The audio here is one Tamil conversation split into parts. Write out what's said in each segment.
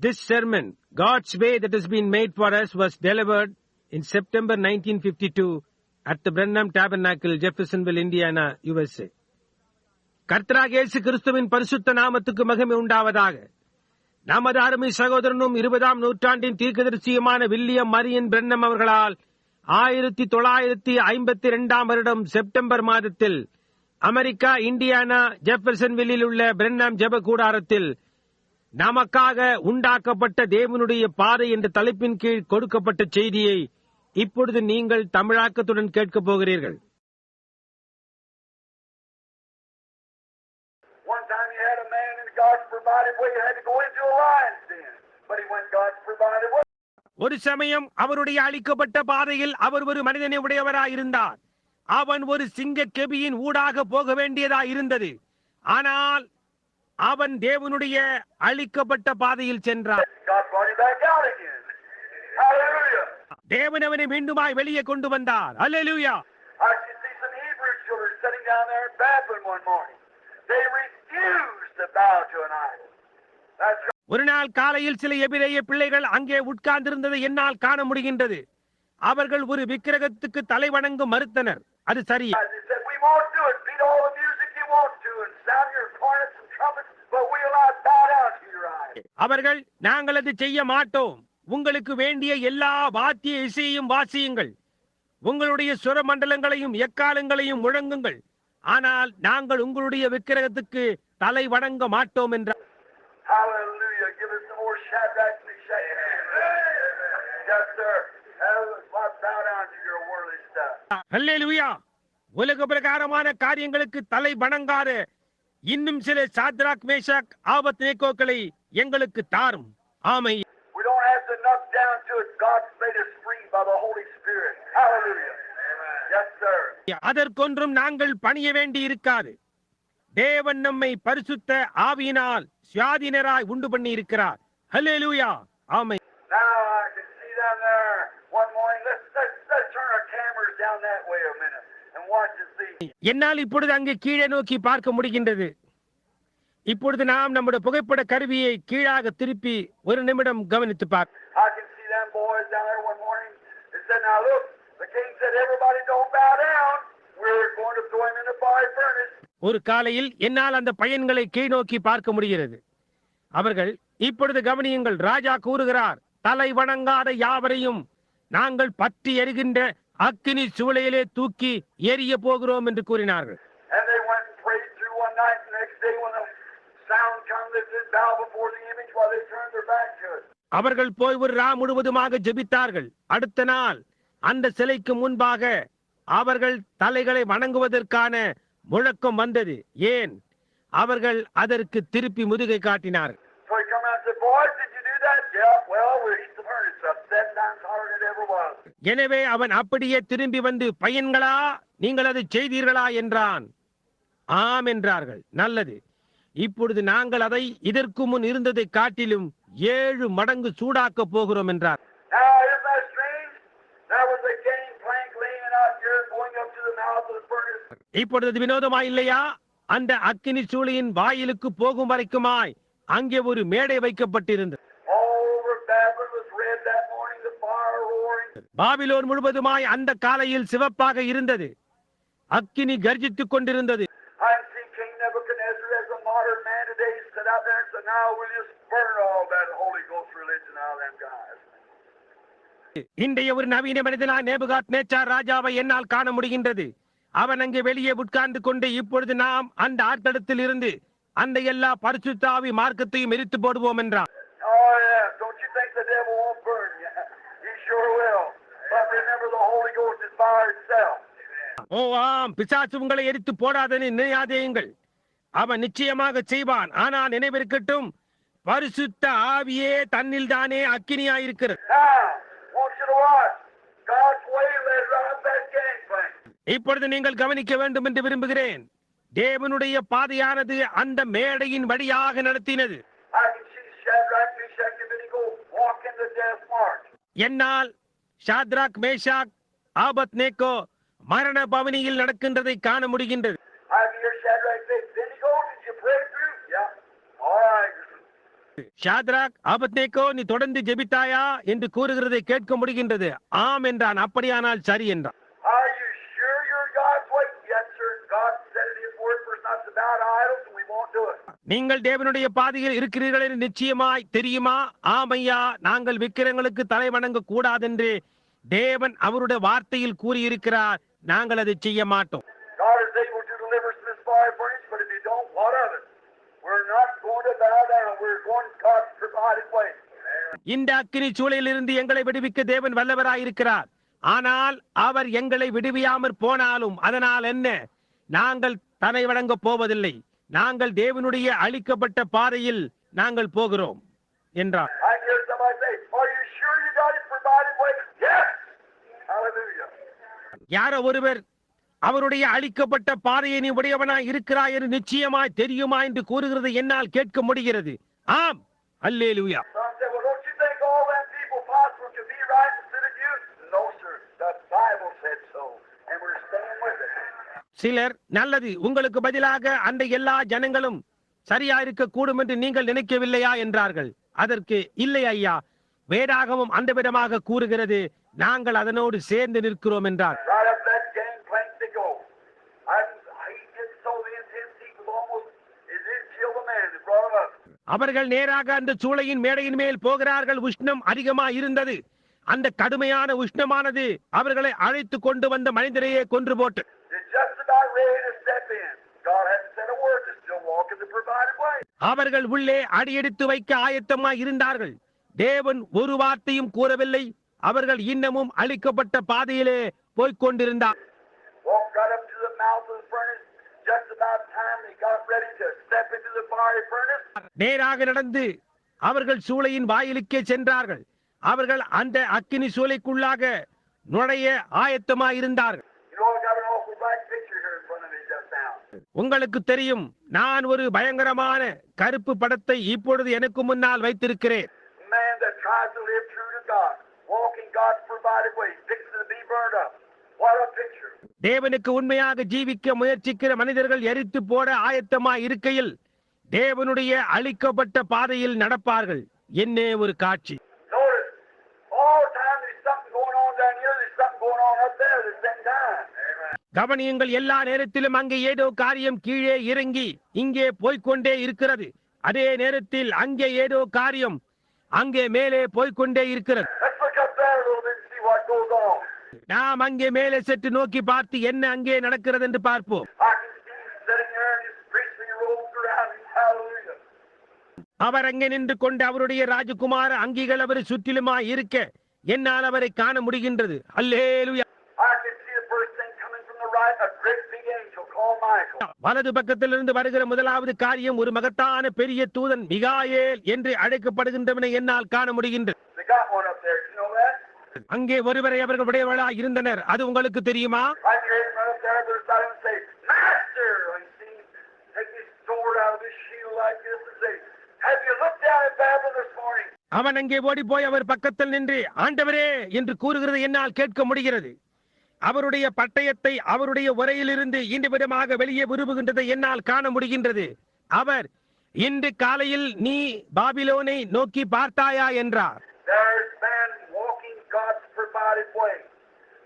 This sermon, God's Way That Has Been Made For Us, was delivered in September 1952 at the Brenham Tabernacle, Jeffersonville, Indiana, USA. கர்த்தராகிய இயேசு கிறிஸ்துவின் பரிசுத்த நாமத்துக்கு மகிமை உண்டாவதாக. நமது அருமை சகோதரனும் 20ஆம் நூற்றாண்டின் தீர்க்கதரிசியுமான வில்லியம் மரியன் பிரென்னம் அவர்களால் 1952ஆம் வருடம் செப்டம்பர் மாதத்தில் அமெரிக்கா, இண்டியானா, ஜெஃபர்சன்வில்லில் உள்ள பிரென்னம் ஜெப கூடாரத்தில் நமக்காக உண்டாக்கப்பட்ட தேவனுடைய பாதை என்ற தலைப்பின் கீழ் கொடுக்கப்பட்ட செய்தியை இப்பொழுது நீங்கள் தமிழாக்கத்துடன் கேட்கப் போகிறீர்கள். ஒரு சமயம் அவருடைய அளிக்கப்பட்ட பாதையில் அவர் ஒரு மனிதனை உடையவராயிருந்தார். அவன் ஒரு சிங்க கெபியின் ஊடாக போக வேண்டியதாய் இருந்தது. ஆனால் அவன் தேவனுடைய அளிக்கப்பட்ட பாதையில் சென்றார். தேவன் அவனை மீண்டுமாய் வெளியே கொண்டு வந்தார். அல்லேலூயா. ஒரு நாள் காலையில் சில எபிரேய பிள்ளைகள் அங்கே உட்கார்ந்திருந்ததை என்னால் காண முடிகின்றது. அவர்கள் ஒரு விக்கிரகத்துக்கு தலை வணங்க மறுத்தனர். அது சரி. அவர்கள், நாங்கள் அது செய்ய மாட்டோம். உங்களுக்கு வேண்டிய எல்லா வாத்திய இசையையும் வாசியுங்கள், உங்களுடைய சுர மண்டலங்களையும் எக்காலங்களையும் முழங்குங்கள், ஆனால் நாங்கள் உங்களுடைய விக்கிரகத்துக்கு தலை வணங்க மாட்டோம் என்றார். அல்லேலூயா. உலக பிரகாரமான காரியங்களுக்கு தலை வணங்காத இன்னும் சில சாத்ராக், மேஷாக், ஆபத்நேகோக்களை எங்களுக்கு தாரும். ஆமை. அதற்கொன்றும் நாங்கள் பணிய வேண்டி இருக்காது. தேவன் நம்மை பரிசுத்த ஆவியினால் சுயாதீனராய் உண்டு பண்ணி இருக்கிறார். அல்லேலூயா. ஆமை. என்னால் இப்பொழுது அங்கே கீழே நோக்கி பார்க்க முடிகின்றது. இப்பொழுது நாம் நம்முடைய புகைப்பட கருவியை கீழாக திருப்பி ஒரு நிமிடம் கவனித்து பார்க்க. ஒரு காலையில் என்னால் அந்த பையன்களை கீழ் நோக்கி பார்க்க முடிகிறது. அவர்கள், இப்பொழுது கவனியுங்கள், ராஜா கூறுகிறார், தலை வணங்காத யாவரையும் நாங்கள் பற்றி எரிகின்ற அக்கினி சூளையிலே தூக்கி எரிய போகிறோம் என்று கூறினார்கள். அவர்கள் போய் ஒரு ரா முழுவதுமாக ஜெபித்தார்கள். அடுத்த நாள் அந்த சிலைக்கு முன்பாக அவர்கள் தலைகளை வணங்குவதற்கான முழக்கம் வந்தது. ஏன்? அவர்கள் அதற்கு திருப்பி முதுகை காட்டினார்கள். எனவே அவன் அப்படியே திரும்பி வந்து, பையன்களா, நீங்கள் அதை செய்தீர்களா என்றான். ஆம் என்றார்கள். நல்லது, இப்பொழுது நாங்கள் அதை இதற்கு முன் இருந்ததை காட்டிலும் 7 மடங்கு சூடாக்க போகிறோம் என்றார். இப்பொழுது வினோதமா இல்லையா? அந்த அக்கினி சூளையின் வாயிலுக்கு போகும் வரைக்குமாய் அங்கே ஒரு மேடை வைக்கப்பட்டிருந்தது. பாபிலோன் முழுவதுமாய் அந்த காலையில் சிவப்பாக இருந்தது. அக்கினி கர்ஜித்துக் கொண்டிருந்தது. இன்றைய ஒரு நவீன மனிதனாய் நேபுகாத்நேச்சார் ராஜாவை என்னால் காண முடிகின்றது. அவன் அங்கே வெளியே உட்கார்ந்து கொண்டு, இப்பொழுது நாம் அந்த ஆட்டத்தில் இருந்து அந்த எல்லா பரிசுத்த ஆவி மார்க்கத்தையும் எரித்து போடுவோம் என்றான். ஓ ஆம், பிசாசு உங்களை எரித்து போடாதன்னு நினையாதேயுங்கள். அவன் நிச்சயமாக செய்வான். ஆனால் நினைவிருக்கட்டும், பரிசுத்த ஆவியே தன்னில் தானே அக்கினியாயிருக்கிறது. இப்பொழுது நீங்கள் கவனிக்க வேண்டும் என்று விரும்புகிறேன். தேவனுடைய பாதையானது அந்த மேடையின் வழியாக நடத்தினது. என்னால் ஷாத்ராக், மேஷாக், ஆபத்நேகோ மரண பவனியில் நடக்கின்றதை காண முடிகின்றது. ஷாத்ராக், ஆபத்நேகோ, நீ தொடர்ந்து ஜெபித்தாயா என்று கூறுகிறதை கேட்க முடிகின்றது. ஆம் என்றான். அப்படியானால் சரி என்றான். Are you sure you're God's way? Yes, sir. God said in His Word for us not to bow to idols, and we won't do it. நீங்கள் தேவனுடைய பாதையில் இருக்கிறீர்கள் என்று நிச்சயமாய் தெரியுமா? ஆமையா, நாங்கள் விக்கிரங்களுக்கு தலை வணங்க கூடாதென்று தேவன் அவருடைய வார்த்தையில் கூறியிருக்கிறார். நாங்கள் அதை செய்ய மாட்டோம். God is able to deliver us from this fire furnace, but if you don't, what of it? We're not going to bow down. We're going God's provided way. இந்த அக்கினி சூளையிலிருந்து எங்களை விடுவிக்க தேவன் வல்லவராயிருக்கிறார். ஆனால் அவர் எங்களை விடுவியாமற் போனாலும் அதனால் என்ன? நாங்கள் தலை வணங்க போவதில்லை. நாங்கள் தேவனுடைய அளிக்கப்பட்ட பாதையில் நாங்கள் போகிறோம் என்றார். I hear somebody say, "Are you sure you got it provided way?" Yes. Hallelujah. யாரோ ஒருவர் அவருடைய அளிக்கப்பட்ட பாதையை நீ உடையவனாய் இருக்கிறாய் என்று நிச்சயமாய் தெரியுமா என்று கூறுகிறது என்னால் கேட்க முடிகிறது. ஆம். அல்லேலூயா. Some say, "Well, don't you think all them people possible to be right instead of you?" No, sir. The Bible said so, and we're staying with it. சிலர், நல்லது, உங்களுக்கு பதிலாக அந்த எல்லா ஜனங்களும் சரியா இருக்க கூடும் என்று நீங்கள் நினைக்கவில்லையா என்றார்கள். அதற்கு இல்லை ஐயா, வேதாகமம் அந்த விதமாக கூறுகிறது, நாங்கள் அதனோடு சேர்ந்து நிற்கிறோம் என்றார். Right up that gangplank they go. He did so intense he was almost it did kill the man that brought him up. அவர்கள் நேராக அந்த சூளையின் மேடையின் மேல் போகிறார்கள். உஷ்ணம் அதிகமா இருந்தது. அந்த கடுமையான உஷ்ணமானது அவர்களை அழைத்து கொண்டு வந்த மனிதரையே கொன்று போட்டு. They're just about ready to step in. God hadn't said a word. They're still walking the provided way. அவர்கள் உள்ளே அடியெடுத்து வைக்க ஆயத்தமாய் இருந்தார்கள். தேவன் ஒரு வார்த்தையும் கூறவில்லை. அவர்கள் இன்னமும் அளிக்கப்பட்ட பாதையிலே போய்க் கொண்டிருந்தார். Walked right up to the mouth of the furnace. Just about time they got ready to step into the fiery furnace. நேராக நடந்து அவர்கள் சூளையின் வாயிலுக்கே சென்றார்கள். அவர்கள் அந்த அக்கினி சூளைக்குள்ளாக நுழைய ஆயத்தமாய் இருந்தார்கள். You know, I got an awful bright picture here in front of me just now. உங்களுக்கு தெரியும், நான் ஒரு பயங்கரமான கருப்பு படத்தை இப்பொழுது எனக்கு முன்னால் வைத்திருக்கிறேன். A man that tries to live true to God, walking God's provided way, fixing to be burned up. What a picture. தேவனுக்கு உண்மையாக ஜீவிக்க முயற்சிக்கிற மனிதர்கள் எரித்து போட ஆயத்தமாய் இருக்கையில் தேவனுடைய அளிக்கப்பட்ட பாதையில் நடப்பார்கள். என்ன ஒரு காட்சி! Notice, all the time there's something going on down here, there's something going on up there at the same time. Amen. கவனியுங்கள், எல்லா நேரத்திலும் அங்கே ஏதோ காரியம் கீழே இறங்கி இங்கே போய்க்கொண்டே இருக்கிறது. அதே நேரத்தில் அங்கே ஏதோ காரியம் அங்கே மேலே போய்க்கொண்டே இருக்கிறது. Let's look up there a little bit and see what goes on. நாம் அங்கே மேலே சற்று நோக்கி பார்த்து என்ன அங்கே நடக்கிறது என்று பார்ப்போம். I can see him sitting there in his priestly robes around him. Hallelujah. அவர் அங்கே நின்று கொண்டு அவருடைய ராஜகுமார அங்கிகள் அவர் சுற்றிலுமாய் இருக்க என்னால் அவரை காண முடிகின்றது. அல்லேலூயா. I can see the first thing coming from the right, a great big angel called Michael. வலது பக்கத்திலிருந்து வருகிற முதலாவது காரியம் ஒரு மகத்தான பெரிய தூதன் மிகாயேல் என்று அழைக்கப்படுகின்றவனை என்னால் காண முடிகின்றது. They got one up there. You know that? அங்கே ஒருவரை அவர்கள் உடையவர்களாய் இருந்தனர். அது உங்களுக்கு தெரியுமா? Right here, right up there, they're starting to say, "Master!" And see him take his sword out of his shield like this and say, "Have you looked down at Babylon this morning?" அவன் அங்கே ஓடி போய் அவர் பக்கத்தில் நின்று ஆண்டவரே என்று கூறுகிறது என்னால் கேட்க முடிகிறது. அவருடைய பட்டயத்தை அவருடைய உரையிலிருந்து இந்த விதமாக வெளியே விரும்புகின்றதை என்னால் காண முடிகின்றது. அவர், இன்று காலையில் நீ பாபிலோனை நோக்கி பார்த்தாயா என்றார். There's man walking God's provided way.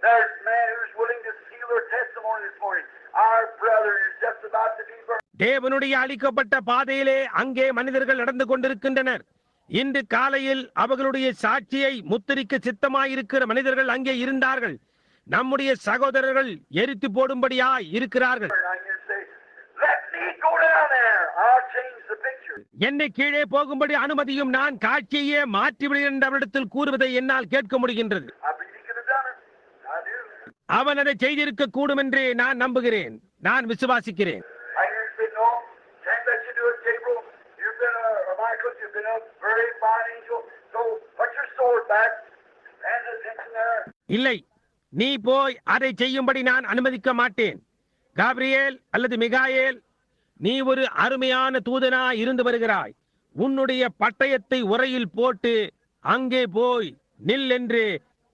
There's man who's willing to seal their testimony this morning. Our brother is just about to be burned. தேவனுடைய அளிக்கப்பட்ட பாதையிலே அங்கே மனிதர்கள் நடந்து கொண்டிருக்கின்றனர். இன்று காலையில் அவர்களுடைய சாட்சியை முத்திரிக்க சித்தமாயிருக்கிற மனிதர்கள் அங்கே இருந்தார்கள். நம்முடைய சகோதரர்கள் எரித்து போடும்படியாய் இருக்கிறார்கள். And I can say, "Let me go down there. I'll change the picture." என்னை கீழே போகும்படி அனுமதியும், நான் காட்சியே மாற்றிவிடுகிறேன் என்று அவரிடத்தில் கூறுவதை என்னால் கேட்க முடிகின்றது. I believe he could have done it. I do. அவன் அதை செய்திருக்க கூடும் என்று நான் நம்புகிறேன், நான் விசுவாசிக்கிறேன். I hear you say, "No, can't let you do it, Gabriel. You've been Michael, you've been a very fine angel. So put your sword back. Stand at attention there." இல்லை, நீ போய் அதை செய்யும்படி நான் அனுமதிக்க மாட்டேன். காபிரியேல் அல்லது மிகாயேல், நீ ஒரு அருமையான தூதனா இருந்து வருகிறாய். உன்னுடைய பட்டயத்தை உரையில் போட்டு அங்கே போய் நில் என்று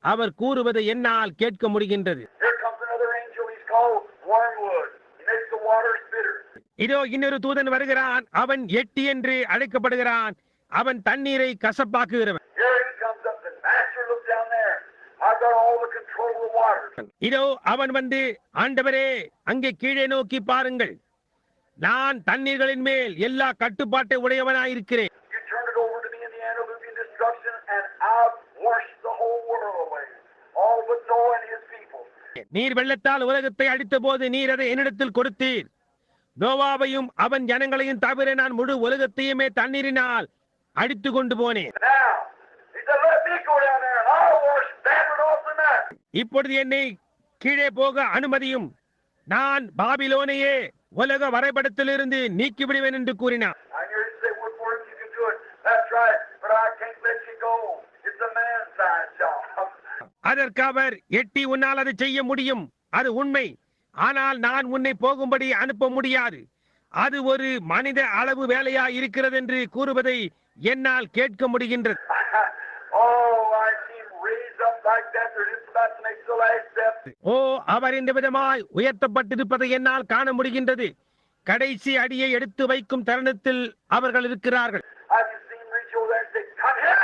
அவர் கூறுவதை என்னால் கேட்க முடிகின்றது. Here comes another angel. He's called Wormwood. He makes the waters bitter. இதோ இன்னொரு தூதன் வருகிறான். அவன் எட்டி என்று அழைக்கப்படுகிறான். அவன் தண்ணீரை கசப்பாக்குகிறவன். Here he comes up, the master looks down there. I've got all the control of the water. இதோ அவன் வந்து, ஆண்டவரே அங்கே கீழே நோக்கி பாருங்கள், நான் தண்ணீர்களின் மேல் எல்லா கட்டுப்பாட்டை உடையவனாயிருக்கிறேன். You turned it over to me in the antediluvian destruction, and I've washed the whole world away. All but Noah and his people. நீர் வெள்ளத்தால் உலகத்தை அழித்த போது நீர் அதை என்னிடத்தில் கொடுத்தீர். நோவாவையும் அவன் ஜனங்களையும் தவிர நான் முழு உலகத்தையுமே தண்ணீரினால் அடித்து கொண்டு போனேன். Now, he said, let me go down there and I'll wash Babylon off the map. இப்பொழுது என்னை கீழே போக அனுமதியும், நான் பாபிலோனையே உலக வரைபடத்திலிருந்து நீக்கிவிடுவேன் என்று கூறினார். I hear you say, what work you can do it. That's right, but I can't let you go. It's a man's side job. அதற்கு அவர், எட்டி உன்னால் அதை செய்ய முடியும், அது உண்மை. ஆனால் நான் உன்னை போகும்படி அனுப்ப முடியாது. அது ஒரு மனித அளவு வேலையா இருக்கிறது என்று கூறுவதை என்னால் கேட்க முடிகின்றது. Oh, I see him raised up like that. They're just about to make the last step. ஓ, அவர் இந்த விதமாய் உயர்த்தப்பட்டிருப்பதை என்னால் காண முடிகின்றது. கடைசி அடியை எடுத்து வைக்கும் தருணத்தில் அவர்கள் இருக்கிறார்கள். I can see him reach over there and say, come here!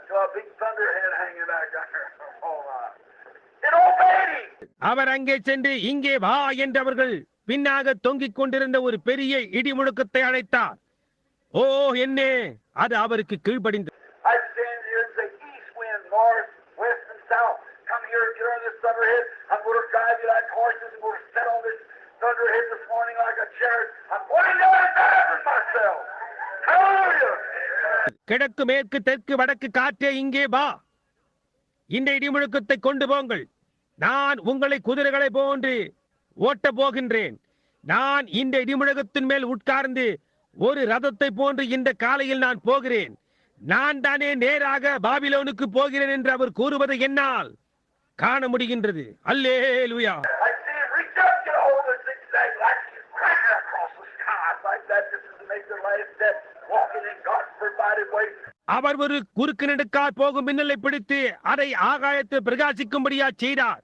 To a big thunderhead hanging back there. Oh, my. It obeyed him. அவர் அங்கே சென்று, இங்கே வா என்று அவர்கள் பின்னாக தொங்கிக் கொண்டிருந்த ஒரு பெரிய இடி முழக்கத்தை அழைத்தார். ஓ என்னே, அது அவருக்கு கீழ்ப்படிந்தது. I stand here and say, east wind, north, west, and south. Come here and get on this thunderhead. I'm going to drive you like horses. I'm going to sit on this thunderhead this morning like a chariot. I'm going down and diving myself. Hallelujah! கிழக்கு மேற்கு தெற்கு வடக்கு காற்றே இங்கே வா, இந்த இடிமுழக்கத்தை கொண்டு போங்கள். நான் உங்களை குதிரைகளை போன்று ஓட்ட போகின்றேன். நான் இந்த இடிமுழக்கத்தின் மேல் உட்கார்ந்து ஒரு ரதத்தை போன்று இந்த காலையில் நான் போகிறேன். நான் தானே நேராக பாபிலோனுக்கு போகிறேன் என்று அவர் கூறுவதை என்னால் காண முடிகின்றது. அல்லேலூயா. I see him reach up, get a hold of the zigzag like he's cracking across the sky like that. This is to make their last step, walking in God's provided way. அவர் ஒரு குறுக்கு நெடுக்கால் போகும் மின்னலை பிடித்து அதை ஆகாயத்தில் பிரகாசிக்கும்படியா செய்தார்.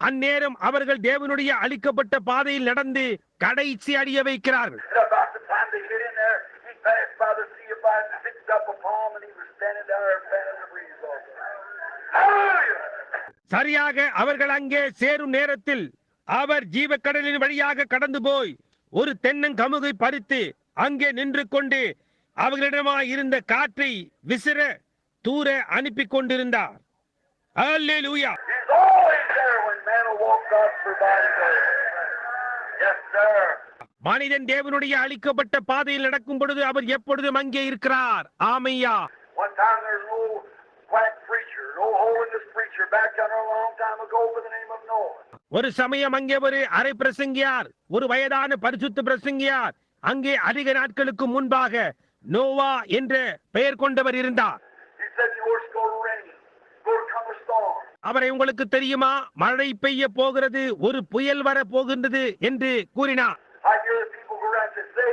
அந்நேரம் அவர்கள் தேவனுடைய அளிக்கப்பட்ட பாதையில் நடந்து கடைசி அடிய வைக்கிறார்கள். And about the time they get in there, he passed by the sea of fire and picked up a palm, and he was standing down there fanning the breeze off. Hallelujah! சரியாக அவர்கள் அங்கே சேரும் நேரத்தில் அவர் ஜீவக்கடலின் வழியாக கடந்து போய் ஒரு தென்னங்கமுகை பறித்து அங்கே நின்று கொண்டு அவர்களிடமாய் இருந்த காற்றை விசிற தூர அனுப்பி கொண்டிருந்தார். அல்லேலூயா. He's always there when man will walk God's provided way. Yes, sir. மனிதன் தேவனுடைய அளிக்கப்பட்ட பாதையில் நடக்கும் பொழுது அவர் எப்பொழுதும் அங்கே இருக்கிறார். ஆமையா. One time there's an old quack preacher, an old holiness preacher back down there a long time ago by the name of Noah. ஒரு சமயம் அங்கே ஒரு அரை பிரசங்கியார், ஒரு வயதான பரிசுத்த பிரசங்கியார் அங்கே அதிக நாட்களுக்கு முன்பாக நோவா என்ற பெயர் கொண்டவர் இருந்தார். He said, you know, it's going to rain. Going to come a storm. அவரை உங்களுக்கு தெரியுமா, மழை பெய்ய போகிறது, ஒரு புயல் வர போகின்றது என்று கூறினார். I hear the people go around and say,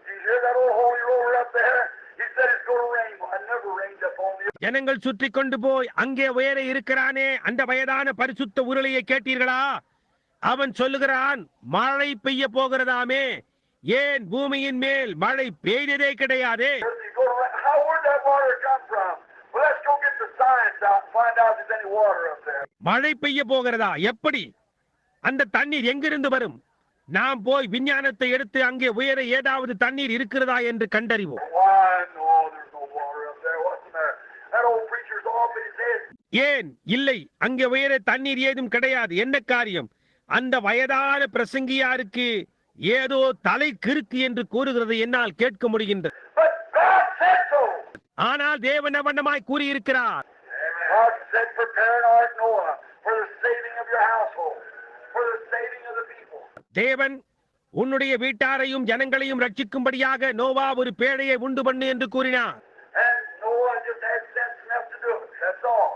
do you hear that old holy roller up there? He said it's going to rain. Well, I never rained up on you. ஜனங்கள் சுற்றி கொண்டு போய், அங்கே உயர இருக்கிறானே அந்த வயதான பரிசுத்த உருளையை கேட்டீர்களா? அவன் சொல்லுகிறான், மழை பெய்ய போகிறதாமே, ஏன் பூமியின் மேல் மழை பெய்ததே கிடையாதே. How would that water come from? Well, let's go get the science out and find out if there's any water up there. மழை பெய்ய போகிறதா? எப்படி? அந்த தண்ணீர் எங்கிருந்து வரும்? நாம் போய் விஞ்ஞானத்தை எடுத்து அங்கே உயர ஏதாவது தண்ணீர் இருக்கிறதா என்று கண்டறிவோம். Why, no, there's no water up there. What's the matter? That old preacher's off in his head. ஏன் இல்லை, அங்கே உயர தண்ணீர் ஏதும் கிடையாது. என்ன காரியம்? அந்த வயதான பிரசங்கியாருக்கு ஏதோ தலை கிறுக்கு என்று கூறுகிறது என்னால் கேட்க முடிகின்றது. But God said so. ஆனால் தேவன் அவனமாய் கூறியிருக்கிறார். God said, prepare an ark, Noah, for the saving of your household, for the saving of the people. தேவன் உன்னுடைய வீட்டாரையும் ஜனங்களையும் ரட்சிக்கும்படியாக நோவா ஒரு பேழையை உண்டு பண்ணு என்று கூறினார். And Noah just had sense enough to do it. That's all.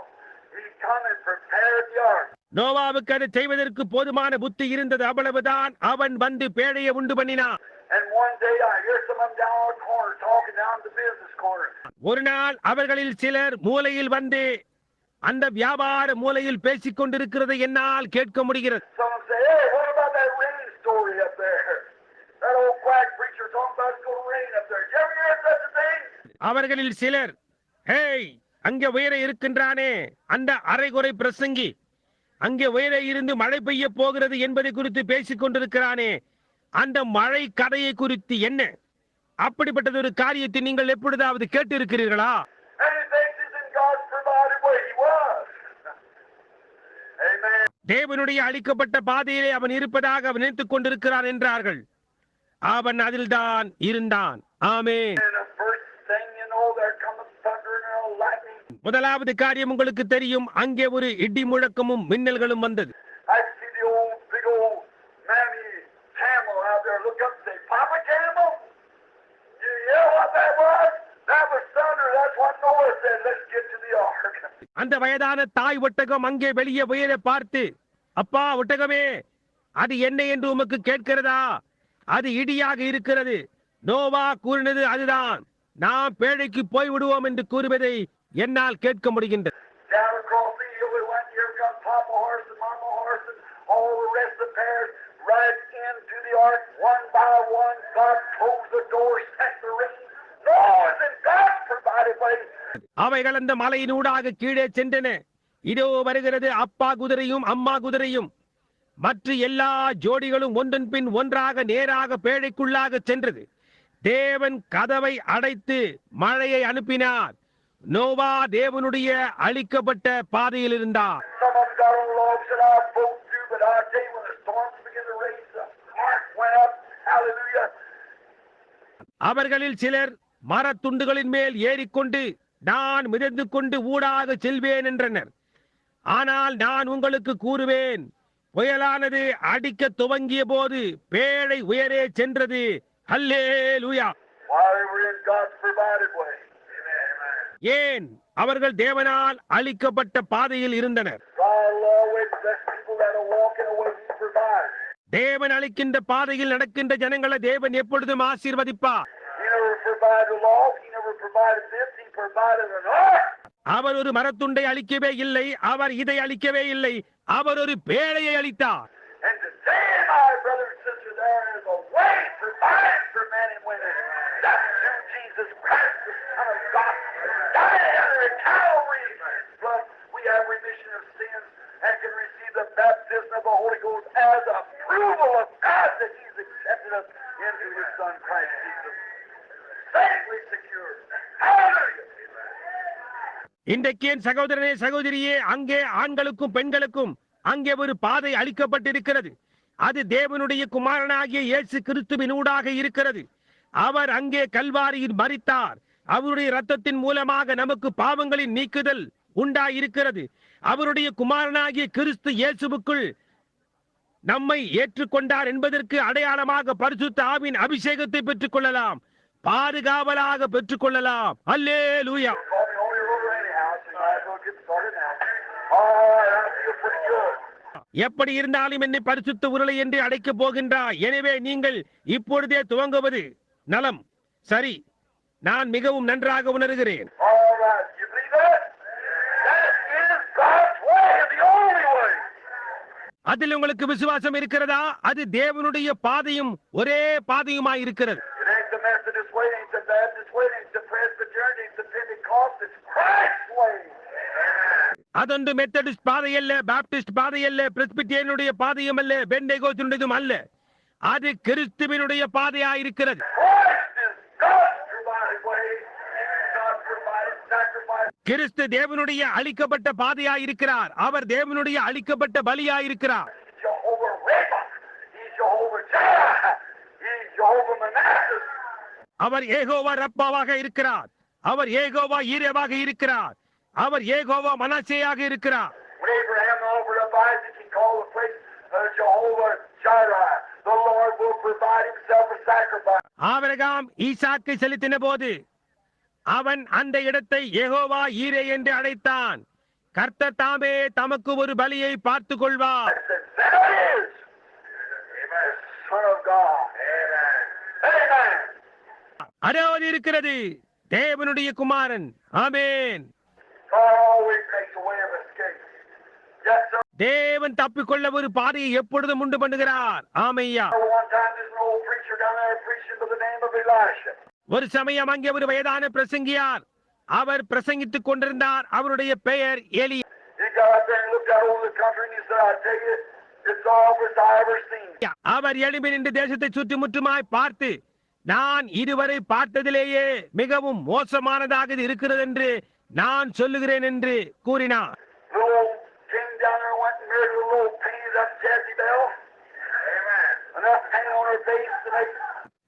He come and prepared the ark. நோவாவுக்கு அதை செய்வதற்கு போதுமான புத்தி இருந்தது, அவ்வளவுதான். அவன் வந்து பேழையை உண்டு பண்ணினான். And one day I hear some of them down on the corner talking down the business corner. ஒரு நாள் அவர்களில் சிலர் மூலையில் வந்து அந்த வியாபார மூலையில் பேசிக் கொண்டிருக்கிறதை என்னால் கேட்க முடிகிறது. Some of them say, hey, what about that rain story up there? That old quack preacher talking about it's going to rain up there. Did you ever hear such a thing? அவர்களில் சிலர், ஹேய், அங்கே உயர இருக்கின்றானே அந்த அரைகுறை பிரசங்கி, அங்கே உயர இருந்து மழை பெய்ய போகிறது என்பதை குறித்து பேசிக் கொண்டிருக்கிறானே, அந்த மழை கதையை குறித்து என்ன? அப்படிப்பட்டது ஒரு காரியத்தை நீங்கள் எப்பொழுதாவது கேட்டு இருக்கிறீர்களா? தேவனுடைய அளிக்கப்பட்ட பாதையிலே அவன் இருப்பதாக அவன் நினைத்துக் கொண்டிருக்கிறான் என்றார்கள். அவன் அதில்தான் இருந்தான். ஆமென். முதலாவது காரியம் உங்களுக்கு தெரியும், அங்கே ஒரு இடி முழக்கமும் மின்னல்களும் வந்தது. அந்த வயதான தாய் ஒட்டகம் அங்கே வெளியே உயர பார்த்து, அப்பா ஒட்டகமே, அது என்ன என்று உமக்கு கேட்கிறதா? அது இடியாக இருக்கிறது. நோவா கூறினது அதுதான். நாம் பேழைக்கு போய் விடுவோம் என்று கூறுவதை என்னால் கேட்க முடிகின்றது. அவைகள் அந்த மலையினூடாக கீழே சென்றன. இதோ வருகிறது அப்பா குதிரையும் அம்மா குதிரையும். மற்ற எல்லா ஜோடிகளும் ஒன்றன் பின் ஒன்றாக நேராக பேழைக்குள்ளாக சென்றது. தேவன் கதவை அடைத்து மழையை அனுப்பினார். நோவா தேவனுடைய அளிக்கப்பட்ட பாதையில் இருந்தார். அவர்களில் சிலர் மரத்துண்டுகளின் மேல் ஏறிக்கொண்டு, நான் மிதந்து கொண்டு ஊடாக செல்வேன் என்றனர். ஆனால் நான் உங்களுக்கு கூறுவேன், புயலானது அடிக்க துவங்கிய போது பேழை உயரே சென்றது. அல்லேலூயா. ஏன்? அவர்கள் தேவனால் அளிக்கப்பட்ட பாதையில் இருந்தனர். தேவன் அளிக்கின்ற பாதையில் நடக்கின்ற ஜனங்களை தேவன் எப்பொழுதும் ஆசீர்வதிப்பார். அவர் ஒரு மரத்துண்டை அளிக்கவே இல்லை, அவர் இதை அளிக்கவே இல்லை, அவர் ஒரு பேழையை அளித்தார். இன்றைக்கு என் சகோதரனே சகோதரியே, அங்கே ஆண்களுக்கும் பெண்களுக்கும் அங்கே ஒரு பாதை அளிக்கப்பட்டிருக்கிறது. அது தேவனுடைய குமாரனாகிய இயேசு கிறிஸ்துவின் ஊடாக இருக்கிறது. அவர் அங்கே கல்வாரியில் மரித்தார். அவருடைய இரத்தத்தின் மூலமாக நமக்கு பாவங்களின் நீக்குதல் உண்டாயிருக்கிறது. அவருடைய குமாரனாகிய கிறிஸ்து இயேசுவுக்குள் நம்மை ஏற்றுக்கொண்டார் என்பதற்கு அடையாளமாக பரிசுத்த ஆவியின் அபிஷேகத்தை பெற்றுக் கொள்ளலாம், பாதுகாவலாக பெற்றுக் கொள்ளலாம். அல்லேலூயா. எப்படி இருந்தாலும் என்னை பரிசுத்த உருளை என்று அழைக்கப் போகின்றார். எனவே நீங்கள் இப்பொழுதே துவங்குவது நலம். சரி, நான் மிகவும் நன்றாக உணர்கிறேன். அதில் உங்களுக்கு விசுவாசம் இருக்கிறதா? அது தேவனுடைய பாதையும் ஒரே பாதையுமாய் இருக்கிறது. அதொன்று மெத்தடிஸ்ட் பாதை அல்ல, பாப்டிஸ்ட் பாதை அல்ல, பிரெஸ்பிட்டேரியனுடைய பாதையும் அல்ல, பெண்டேகோஸ்துடையதும் அல்ல. அது கிறிஸ்துவினுடைய பாதையாயிருக்கிறது. கிறிஸ்து தேவனுடைய அளிக்கப்பட்ட பாதையாயிருக்கிறார். அவர் தேவனுடைய அளிக்கப்பட்ட பலியாயிருக்கிறார். அவர் ஏகோவா ரப்பாவாக இருக்கிறார். அவர் ஏகோவா ஈரேவாக இருக்கிறார். அவர் ஏகோவா மனாசேயாக இருக்கிறார். ஆபிரகாம் ஈசாக்கை செலுத்தின போது அவன் அந்த இடத்தை யெகோவா ஈரே என்று அழைத்தான். கர்த்தர் தாமே தமக்கு ஒரு பலியை பார்த்துக் கொள்வார். அதாவது இருக்கிறது தேவனுடைய குமாரன். ஆமென். தேவன் தப்பிக்கொள்ள ஒரு பாதையை எப்பொழுதும் உண்டு பண்ணுகிறார். ஆமையா. ஒரு சமயம் அங்கே ஒரு வயதான பிரசங்கியார் அவர் பிரசங்கித்துக் கொண்டிருந்தார். அவருடைய பெயர் எலி. He got out there and looked out over the country and he said, I tell you, it's the awfulest I ever seen. அவர் எழும்பி நின்று தேசத்தை சுற்றுமுற்றுமாய் பார்த்து, நான் இதுவரை பார்த்ததிலேயே மிகவும் மோசமானதாக இது இருக்கிறது என்று நான் சொல்லுகிறேன் என்று கூறினார். Little old came down there and went and married a little old painted up Jezebel. Amen. Enough paint on her face to make.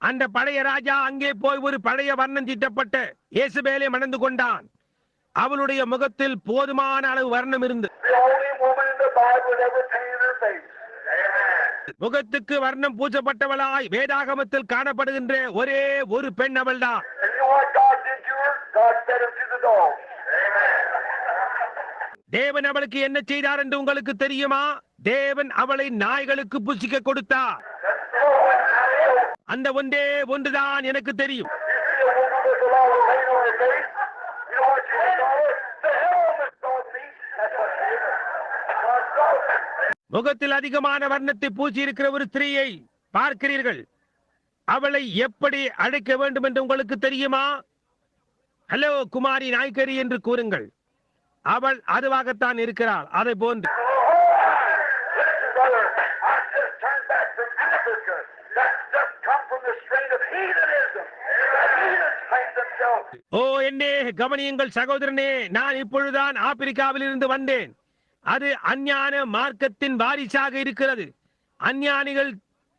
அந்த பழைய ராஜா அங்கே போய் ஒரு பழைய வர்ணம் தீட்டப்பட்ட இயேசுபேலை மணந்து கொண்டான். அவளுடைய முகத்தில் போதுமான அளவு வர்ணம் இருந்தது. The only woman in the Bible that ever painted her face. Amen. முகத்துக்கு வர்ணம் பூசப்பட்டவளாய் வேதாகமத்தில் காணப்படுகின்ற ஒரே ஒரு பெண் அவள்தான். And you know what God did to her? God fed her to the dogs. Amen. தேவன் அவளுக்கு என்ன செய்தார் என்று உங்களுக்கு தெரியுமா? தேவன் அவளை நாய்களுக்கு புசிக்க கொடுத்தார். அந்த ஒன்றே ஒன்றுதான் எனக்கு தெரியும். You see a woman with a lot of paint on her face? You know what she call her? The hell with dog meat. That's what she is. God's dog. முகத்தில் அதிகமான வர்ணத்தை பூசி இருக்கிற ஒரு ஸ்திரீயை பார்க்கிறீர்கள். அவளை எப்படி அழைக்க வேண்டும் என்று உங்களுக்கு தெரியுமா? ஹலோ குமாரி நாய்க்கரி என்று கூறுங்கள். அவள் அதுவாகத்தான் இருக்கிறாள். அதை போன்று Listen, brother, I just turned back from Africa. That's just come from the strain of heathenism. The heathens paint themselves. ஓ என்னே கவனியுங்கள் சகோதரனே, நான் இப்பொழுதுதான் ஆப்பிரிக்காவில் இருந்து வந்தேன். அது அஞ்ஞான மார்க்கத்தின் வாரிசாக இருக்கிறது. அஞ்ஞானிகள்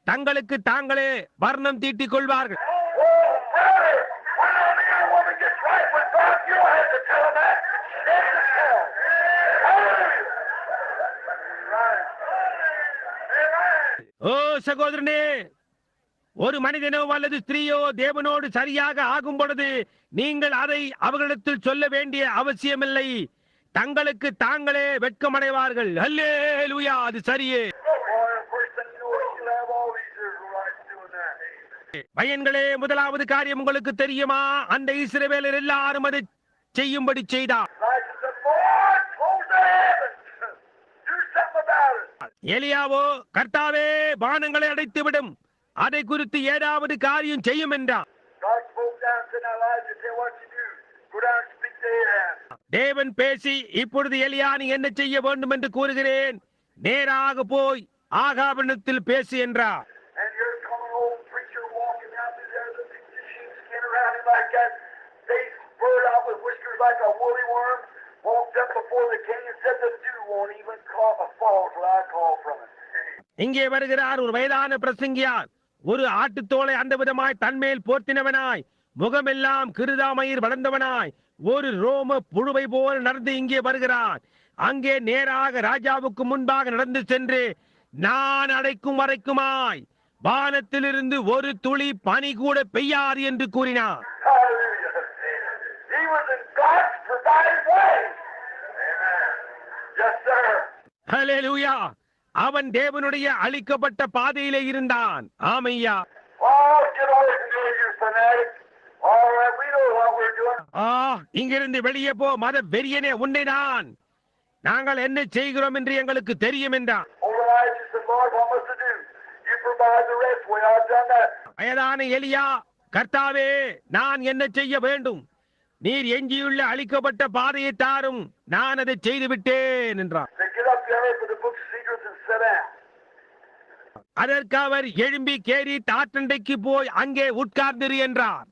தங்களுக்கு தாங்களே வர்ணம் தீட்டிக் கொள்வார்கள். Oh, brother, when a man or woman gets right with God, you don't have to tell them that. They can tell. Hallelujah. Right. Amen. ஓ சகோதரனே, ஒரு மனிதனோ அல்லது ஸ்திரீயோ தேவனோடு சரியாக ஆகும் பொழுது நீங்கள் அதை அவர்களிடத்தில் சொல்ல வேண்டிய அவசியமில்லை. தங்களுக்கு தாங்களே வெட்கமடைவார்கள். அல்லேலூயா, அது சரியே. Boy, the first thing you know, you'll have all these Israelites doing that. பையன்களே, முதலாவது காரியம் உங்களுக்கு தெரியுமா? அந்த இஸ்ரவேலர் எல்லாரும் அதை செய்யும்படி செய்தார். Elijah said, Lord, close the heavens. Do something about it. எலியாவோ, கர்த்தாவே வானங்களை அடைத்துவிடும், அதை குறித்து ஏதாவது காரியம் செய்யும் என்றார். God spoke down and said, now Elijah, tell what you do. Go down and speak to Ahab. தேவன் பேசி, இப்பொழுது எலியா நீ என்ன செய்ய வேண்டும் என்று கூறுகிறேன், நேராக போய் ஆகாபிடத்தில் பேசு என்றார். And here come an old preacher walking down through there, the sheepskin around him like that, face spurred out with whiskers like a woolly worm, walked up before the king and said, the dew won't even fall till I call from it. இங்கே வருகிறார் ஒரு வயதான பிரசங்கியார், ஒரு ஆட்டுத்தோலை அந்த விதமாய் தன்மேல் போர்த்தினவனாய், முகமெல்லாம் கிருதாமயிர் வளர்ந்தவனாய், ஒரு ரோம புழுவை போல் நடந்து இங்கே வருகிறான். அங்கே நேராக ராஜாவுக்கு முன்பாக நடந்து சென்று, நான் அடைக்கும் வரைக்குமாய் வானத்திலிருந்து ஒரு துளி பனி கூட பெய்யாது என்று கூறினார். Hallelujah. He was in God's provided way. Amen. Yes, sir. ஹல்லேலூயா, அவன் தேவனுடைய அளிக்கப்பட்ட பாதையிலே இருந்தான். ஆமையா. Oh, get away from here, you fanatic. All right, we know what we're doing. இங்கிருந்து வெளியே போ மத வெறியனே, உன்னை நாங்கள் என்ன செய்கிறோம் என்று எங்களுக்கு தெரியும் என்றான். Old Elijah said, Lord, what must I do? You provide the rest. Well, I've done that. வயதான எலியா, கர்த்தாவே நான் என்ன செய்ய வேண்டும்? நீர் எஞ்சியுள்ள அளிக்கப்பட்ட பாதையை தாரும், நான் அதை செய்து விட்டேன் என்றார். They get up there for the book of secrets and sit down. அதற்கு அவர் எழும்பி கேரி தாற்றண்டைக்கு போய் அங்கே உட்கார்ந்திரு என்றார்.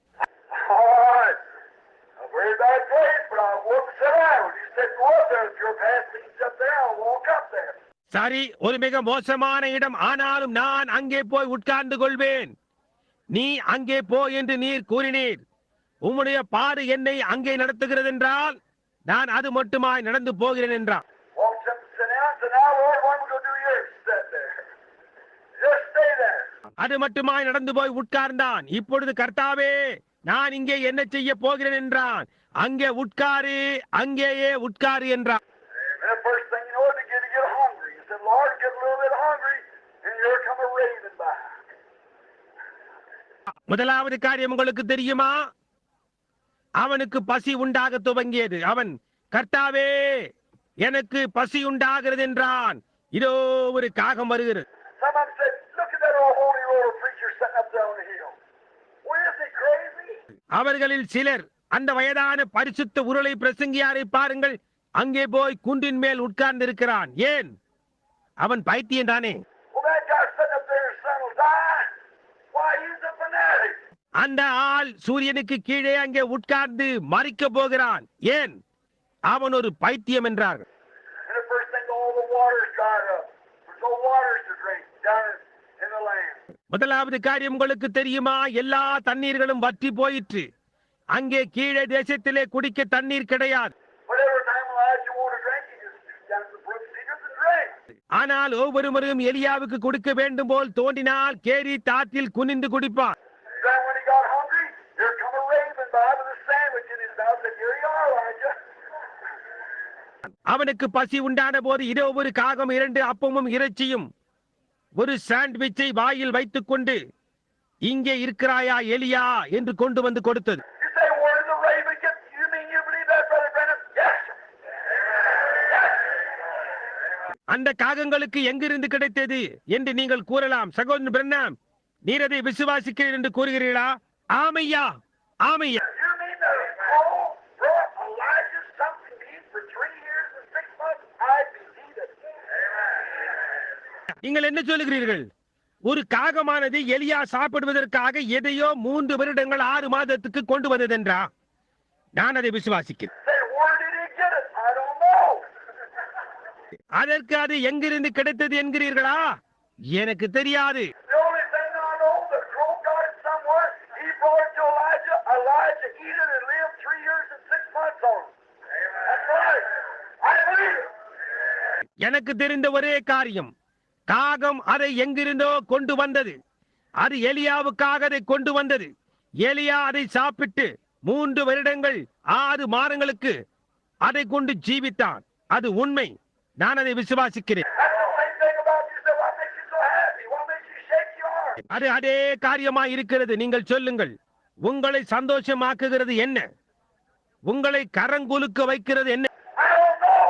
All right. A very bad place, but I won't sit down. You said go up there. If your path leads up there, I'll walk up there. சரி, ஒரு மிக மோசமான இடம், ஆனாலும் நான் அங்கே போய் உட்கார்ந்து கொள்வேன். நீ அங்கே போ என்று நீர் கூறினீர். உம்முடைய பாடு என்னை அங்கே நடத்துகிறது என்றால் நான் அது மட்டுமாய் நடந்து போகிறேன் என்றார். Walked up and sit down. Said, now, Lord, what am I going to do here? Sit there. Just stay there. அது மட்டுமாய் நடந்து போய் உட்கார்ந்தான். இப்பொழுது கர்த்தாவே நான் இங்கே என்ன செய்ய போகிறேன் என்றான். அங்கே உட்காரு, அங்கேயே உட்காரு என்றார். And the first thing you know, they get hungry. You said, Lord, get a little bit hungry, and here come a raven by. முதலாவது காரியம் உங்களுக்கு தெரியுமா? அவனுக்கு பசி உண்டாக துவங்கியது. அவன் கர்த்தாவே எனக்கு பசி உண்டாகிறது என்றான். இதோ ஒரு காகம் வருகிறது. Someone said, look at that old holy roller preacher sitting up there on the hill. Well, is he crazy? அவர்களில் சிலர் அந்த வயதான பரிசுத்த உருளை பிரசங்கியாரை பாருங்கள், அங்கே போய் குன்றின் மேல் உட்கார்ந்து இருக்கிறான். ஏன்? அவன் பைத்தியம் தானே. Well, that guy sitting up there, his son will die. Why, he's a fanatic. அந்த ஆள் சூரியனுக்கு கீழே அங்கே உட்கார்ந்து மறிக்க போகிறான். ஏன்? அவன் ஒரு பைத்தியம் என்றார். And the first thing, all the water's dried up. There's no waters to drink down in the land. முதலாவது காரியம் உங்களுக்கு தெரியுமா? எல்லா தண்ணீர்களும் வற்றி போயிற்று. அங்கே கீழே தேசத்திலே குடிக்க தண்ணீர் கிடையாது. But every time Elijah wanted to drink, he just stooped down to the brook cedars and drank. ஆனால் ஒவ்வொரு முறையும் எலியாவுக்கு கொடுக்க வேண்டும் போல் தோன்றினால் கேரி தாற்றில் குனிந்து குடிப்பான். Then when he got hungry, here come a raven by with a sandwich in his mouth and here you are, Elijah. அவனுக்கு பசி உண்டான போது இதோ ஒரு காகம் 2 அப்பமும் இறைச்சியும் ஒரு சாண்ட்விச்சை வாயில் வைத்துக் கொண்டு, இங்கே இருக்கிறாயா எலியா என்று கொண்டு வந்து கொடுத்தது. You say, where did the raven get? You mean you believe that, Brother Brennan? Yes. அந்த காகங்களுக்கு எங்கிருந்து கிடைத்தது என்று நீங்கள் கூறலாம். சகோதரன் பிரண்ணாம், நீர் அதை விசுவாசிக்கிறீர் என்று கூறுகிறீர்களா? ஆமையா, ஆமையா. You mean the crow brought Elijah something to eat for 3 years and 6 months? I believe it. நீங்கள் என்ன சொல்லுகிறீர்கள்? ஒரு காகமானது எலியா சாப்பிடுவதற்காக எதையோ 3 வருடங்கள் 6 மாதத்துக்கு கொண்டு வந்ததென்றா? நான் அதை விசுவாசிக்கிறேன். Say, where did he get it? I don't know. அதற்கு அது எங்கிருந்து கிடைத்தது என்கிறீர்களா? எனக்கு தெரியாது. The only thing I know, the crow got it somewhere. He brought it to Elijah. Elijah eat it and lived 3 years and 6 months on it. That's right. I believe it. எனக்கு தெரிந்த ஒரே காரியம், காகம் அதை எங்கிருந்தோ கொண்டு வந்தது. அது எலியாவுக்காக அதை கொண்டு வந்தது. எலியா அதை சாப்பிட்டு 3 வருடங்கள் 6 மாதங்களுக்கு அதை கொண்டு ஜீவித்தான். அது உண்மை. நான் அதை விசுவாசிக்கிறேன். That's the same thing about you. Say, what makes you so happy? What makes you shake your arm? அது அதே காரியமா இருக்கிறது. நீங்கள் சொல்லுங்கள், உங்களை சந்தோஷமாக்குகிறது என்ன? உங்களை கரங்குலுக்க வைக்கிறது என்ன? I don't know.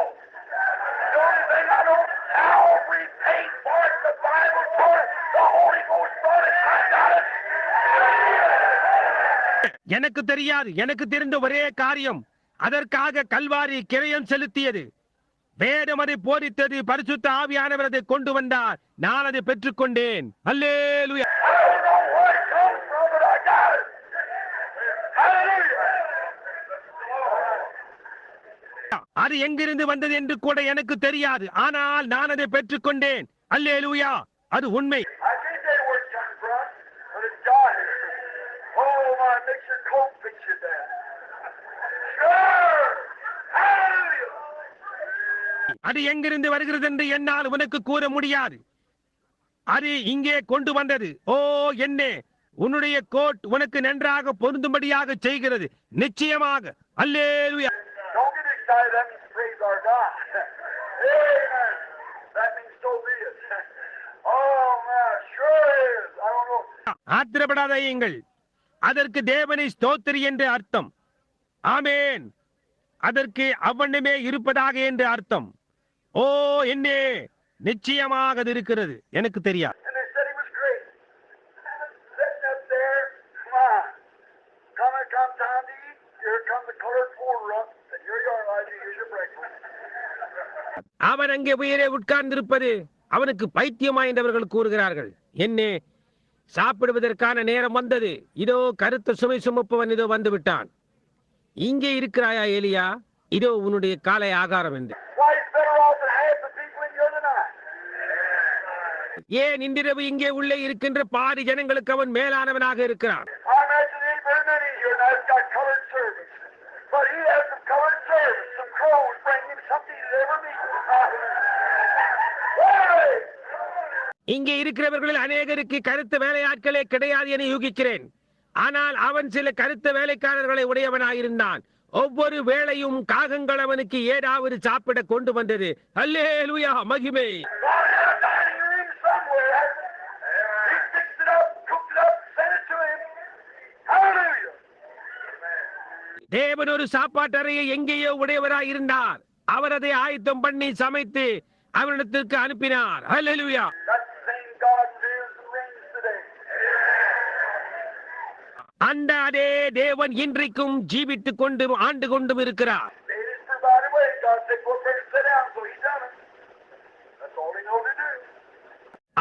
The only thing I know, Calvary paid for it. The Bible told it. The Holy Ghost brought it. I got it. எனக்கு தெரியாது. எனக்கு தெரிந்த ஒரே காரியம், அதற்காக கல்வாரி கிரயம் செலுத்தியது. வேதம் அதை போதித்தது. பரிசுத்த ஆவியானவர் அதை கொண்டு வந்தார். நான் அதை பெற்றுக்கொண்டேன். அல்லேலூயா. I don't know where it comes from, but I got it. Hallelujah. அது எங்கிருந்து வந்தது என்று கூட எனக்கு தெரியாது. ஆனால் நான் அதை பெற்றுக்கொண்டேன். அல்லேலூயா. அது உண்மை. I can't tell you where it comes from, but it's God. Oh, my, makes your coat fits you there. Sure. Hallelujah. அது எங்கிருந்து வருகிறது என்று என்னால் உனக்கு கூற முடியாது. அது இங்கே கொண்டு வந்தது. ஓ என்னே, உன்னுடைய கோட் உனக்கு நன்றாக பொருந்தும்படியாக செய்கிறது. நிச்சயமாக. அல்லேலூயா. Don't get excited. That means praise our God. Amen. That means so be it. Oh, man, sure is. I don't know. ஆத்திரப்படாதீங்கள். அதற்கு தேவனை ஸ்தோத்திரி என்று அர்த்தம். ஆமென். அதற்கு அவ்வண்ணமே இருப்பதாக என்று அர்த்தம். ஓ என்னே, நிச்சயமாக அது இருக்கிறது. எனக்கு தெரியாது. And they said he was great. Sitting up there, come on. Come time to eat. Here come the colored porter up. And here you are, Elijah. Here's your breakfast. அவன் அங்கே உயிரே உட்கார்ந்திருப்பது அவனுக்கு பைத்தியமா என்றவர்கள் கூறுகிறார்கள். என்னே, சாப்பிடுவதற்கான நேரம் வந்தது. இதோ கருத்த சுமை சுமப்பவன் இதோ வந்து விட்டான். இங்கே இருக்கிறாயா எலியா? இதோ உன்னுடைய காலை ஆகாரம் என்று. Why, he's better off than half the people in here tonight. ஏன் இன்றிரவு இங்கே உள்ளே இருக்கின்ற பாதி ஜனங்களுக்கு அவன் மேலானவனாக இருக்கிறான். I imagine there ain't very many here now that's got colored servants. But he has some colored servants. Some crows bring him something he'd ever meet. Hey! இங்கே இருக்கிறவர்களில் அநேகருக்கு கருத்த வேலையாட்களே கிடையாது என யூகிக்கிறேன். ஆனால் அவன் சில கருத்த வேலைக்காரர்களை உடையவனாயிருந்தான். ஒவ்வொரு வேளையும் காகங்கள் அவனுக்கு ஏதாவது சாப்பிட கொண்டு வந்தது. அல்லேலூயா, மகிமை. God had a dining room somewhere. He fixed it up, cooked it up, sent it to him. Hallelujah. தேவன் ஒரு சாப்பாட்டறையை எங்கேயோ உடையவராயிருந்தார். அவர் அதை ஆயத்தம் பண்ணி சமைத்து அவனிடத்திற்கு அனுப்பினார். அல்லேலூயா. That same God lives and reigns today. அந்த அதே தேவன் இன்றைக்கும் ஜீவித்துக் கொண்டு ஆண்டு கொண்டும் இருக்கிறார். Made his provided way. God said, go pray and sit down. So he done it. That's all he know to do.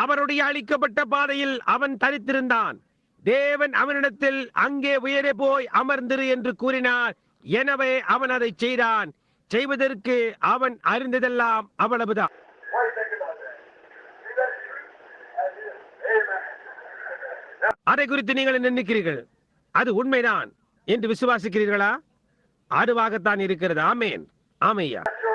அவருடைய அளிக்கப்பட்ட பாதையில் அவன் தரித்திருந்தான். தேவன் அவனிடத்தில் அங்கே உயரே போய் அமர்ந்திரு என்று கூறினார். எனவே அவன் அதை செய்தான். செய்வதற்கு அவன் அறிந்ததெல்லாம் அவ்வளவுதான். What do you think about that? See, that's true? That is. Amen. அதை குறித்து நீங்கள் என்ன நினைக்கிறீர்கள்? அது உண்மைதான் என்று விசுவாசிக்கிறீர்களா? அதுவாகத்தான் இருக்கிறது. ஆமேன். ஆமையா. That's